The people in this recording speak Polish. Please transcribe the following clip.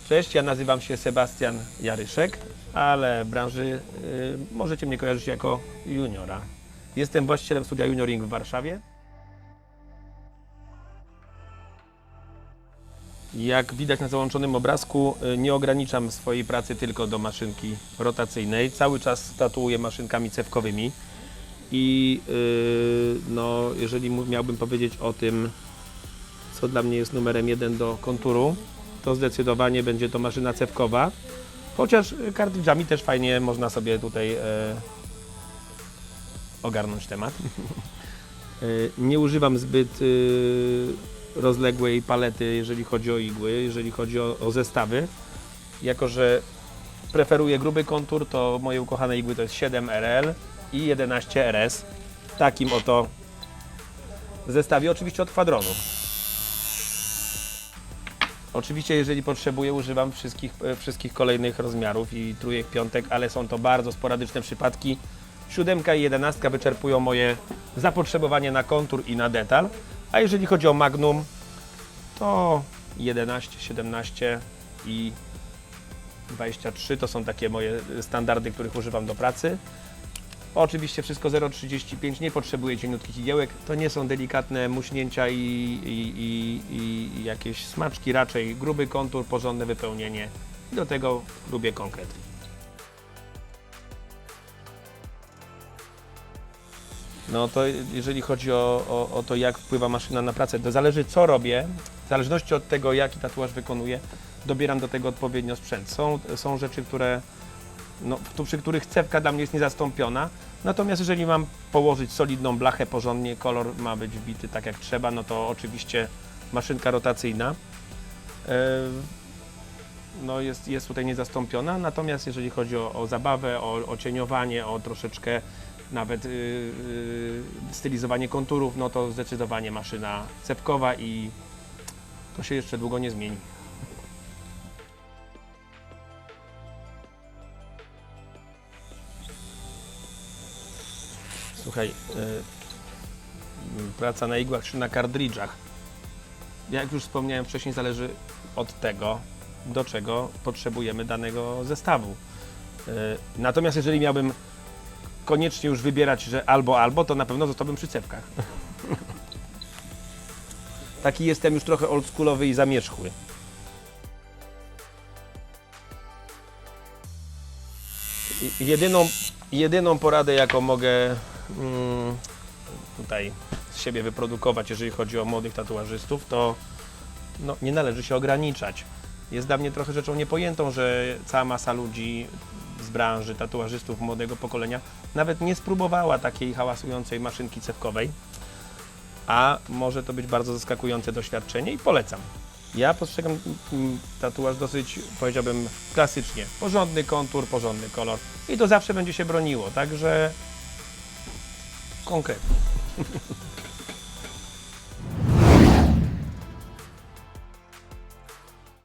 Cześć, ja nazywam się Sebastian Jaryszek, ale w branży możecie mnie kojarzyć jako juniora. Jestem właścicielem studia Junioring w Warszawie. Jak widać na załączonym obrazku, nie ograniczam swojej pracy tylko do maszynki rotacyjnej. Cały czas tatuuję maszynkami cewkowymi i no, jeżeli miałbym powiedzieć o tym, co dla mnie jest numerem 1 do konturu, to zdecydowanie będzie to maszyna cewkowa, chociaż kartridżami też fajnie można sobie tutaj ogarnąć temat. Nie używam zbyt rozległej palety, jeżeli chodzi o igły, jeżeli chodzi o zestawy. Jako że preferuję gruby kontur, to moje ukochane igły to jest 7RL i 11RS w takim oto zestawie, oczywiście od Quadronu. Oczywiście, jeżeli potrzebuję, używam wszystkich kolejnych rozmiarów i trójek, piątek, ale są to bardzo sporadyczne przypadki. 7 i 11 wyczerpują moje zapotrzebowanie na kontur i na detal, a jeżeli chodzi o Magnum, to 11, 17 i 23 to są takie moje standardy, których używam do pracy. Oczywiście wszystko 0,35, nie potrzebuję cieniutkich igiełek, to nie są delikatne muśnięcia i jakieś smaczki, raczej gruby kontur, porządne wypełnienie i do tego lubię konkret. No to jeżeli chodzi o to, jak wpływa maszyna na pracę, to zależy co robię, w zależności od tego, jaki tatuaż wykonuję, dobieram do tego odpowiednio sprzęt. Są rzeczy, przy których cewka dla mnie jest niezastąpiona, natomiast jeżeli mam położyć solidną blachę porządnie, kolor ma być wbity tak jak trzeba, no to oczywiście maszynka rotacyjna no jest tutaj niezastąpiona, natomiast jeżeli chodzi o zabawę, o cieniowanie, o troszeczkę nawet stylizowanie konturów, no to zdecydowanie maszyna cewkowa i to się jeszcze długo nie zmieni. Słuchaj, praca na igłach czy na kartridżach, jak już wspomniałem wcześniej, zależy od tego, do czego potrzebujemy danego zestawu. Natomiast jeżeli miałbym koniecznie już wybierać, że albo, to na pewno zostałbym przy cewkach. Taki jestem już trochę oldschoolowy i zamierzchły. Jedyną poradę, jaką mogę tutaj z siebie wyprodukować, jeżeli chodzi o młodych tatuażystów, to no, nie należy się ograniczać. Jest dla mnie trochę rzeczą niepojętą, że cała masa ludzi z branży, tatuażystów młodego pokolenia nawet nie spróbowała takiej hałasującej maszynki cewkowej, a może to być bardzo zaskakujące doświadczenie i polecam. Ja postrzegam tatuaż dosyć, powiedziałbym, klasycznie. Porządny kontur, porządny kolor i to zawsze będzie się broniło, także konkretnie.